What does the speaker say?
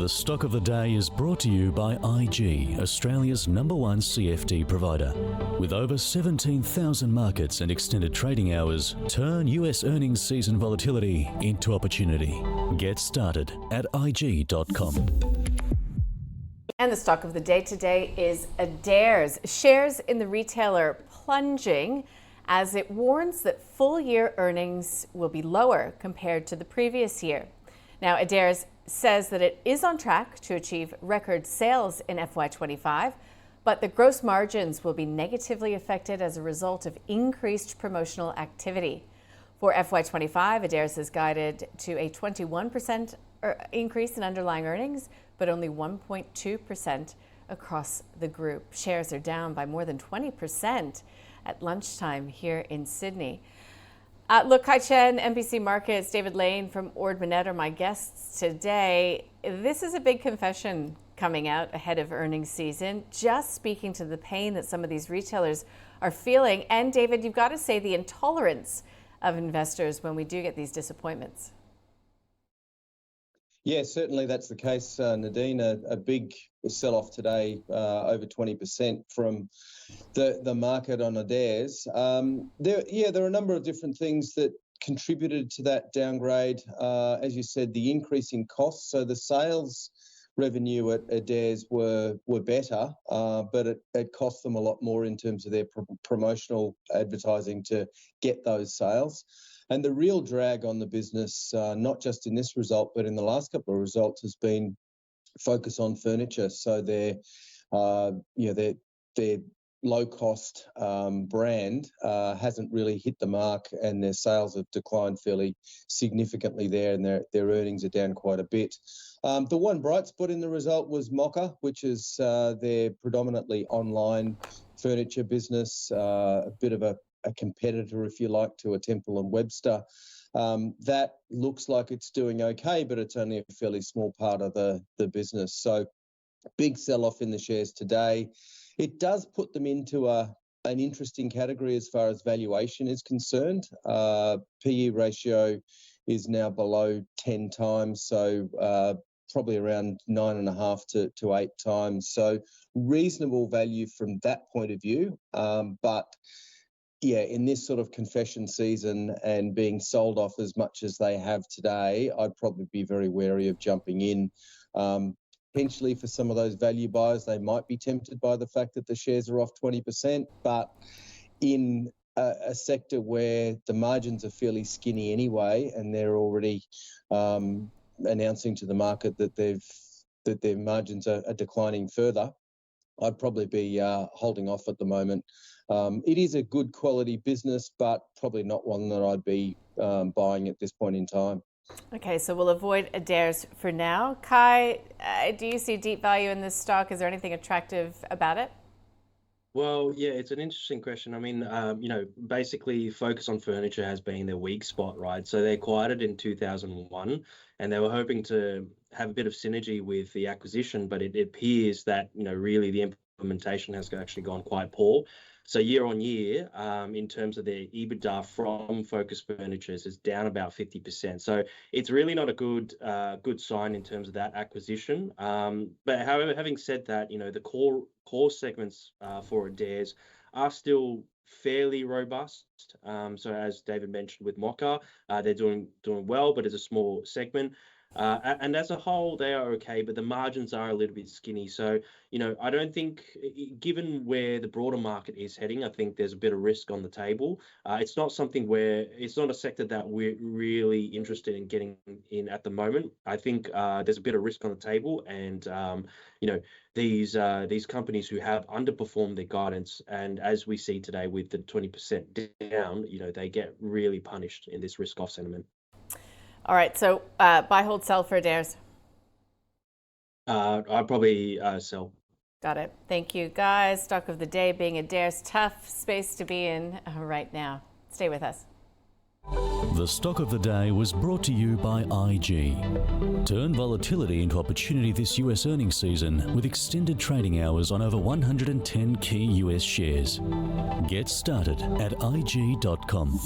The stock of the day is brought to you by IG, Australia's #1 CFD provider. With over 17,000 markets and extended trading hours, turn US earnings season volatility into opportunity. Get started at IG.com. And the stock of the day today is Adairs. Shares in the retailer plunging as it warns that full-year earnings will be lower compared to the previous year. Now, Adairs says that it is on track to achieve record sales in FY25, but the gross margins will be negatively affected as a result of increased promotional activity. For FY25, Adairs has guided to a 21% increase in underlying earnings, but only 1.2% across the group. Shares are down by more than 20% at lunchtime here in Sydney. Look, hi Chen, MPC Markets, David Lane from Minnett are my guests today. This is a big confession coming out ahead of earnings season, just speaking to the pain that some of these retailers are feeling. And David, you've got to say the intolerance of investors when we do get these disappointments. Yeah, certainly that's the case, Nadine. A big sell-off today, over 20% from the market on Adairs. There are a number of different things that contributed to that downgrade. As you said, the increase in costs. So the sales revenue at Adairs were better, but it cost them a lot more in terms of their promotional advertising to get those sales. And the real drag on the business, not just in this result, but in the last couple of results, has been focus on furniture. So their low-cost brand hasn't really hit the mark, and their sales have declined fairly significantly there, and their earnings are down quite a bit. The one bright spot in the result was Mocka, which is their predominantly online furniture business, a bit of a competitor, if you like, to a Temple & Webster. That looks like it's doing okay, but it's only a fairly small part of the business. So big sell-off in the shares today. It does put them into an interesting category as far as valuation is concerned. PE ratio is now below 10 times, so probably around 9.5 to 8 times. So reasonable value from that point of view. But yeah, in this sort of confession season and being sold off as much as they have today, I'd probably be very wary of jumping in. Potentially for some of those value buyers, they might be tempted by the fact that the shares are off 20%, but in a sector where the margins are fairly skinny anyway, and they're already announcing to the market that their margins are declining further, I'd probably be holding off at the moment. It is a good quality business, but probably not one that I'd be buying at this point in time. Okay, so we'll avoid Adairs for now. Kai, do you see deep value in this stock? Is there anything attractive about it? Well, yeah, it's an interesting question. I mean, basically Focus on Furniture has been their weak spot, right? So they acquired it in 2001 and they were hoping to have a bit of synergy with the acquisition, but it appears that, really the implementation has actually gone quite poor. So year on year, in terms of their EBITDA from Focus Furnitures, is down about 50%. So it's really not a good sign in terms of that acquisition. But however, having said that, the core segments for Adairs are still fairly robust. So as David mentioned with Mocka, they're doing well, but it's a small segment. And as a whole, they are okay, but the margins are a little bit skinny. So, I don't think, given where the broader market is heading, I think there's a bit of risk on the table. It's not a sector that we're really interested in getting in at the moment. I think there's a bit of risk on the table, and these companies who have underperformed their guidance, and as we see today with the 20% down, they get really punished in this risk-off sentiment. All right, so buy, hold, sell for Adairs. I'd probably sell. Got it. Thank you, guys. Stock of the day being Adairs. Tough space to be in right now. Stay with us. The stock of the day was brought to you by IG. Turn volatility into opportunity this US earnings season with extended trading hours on over 110 key US shares. Get started at IG.com.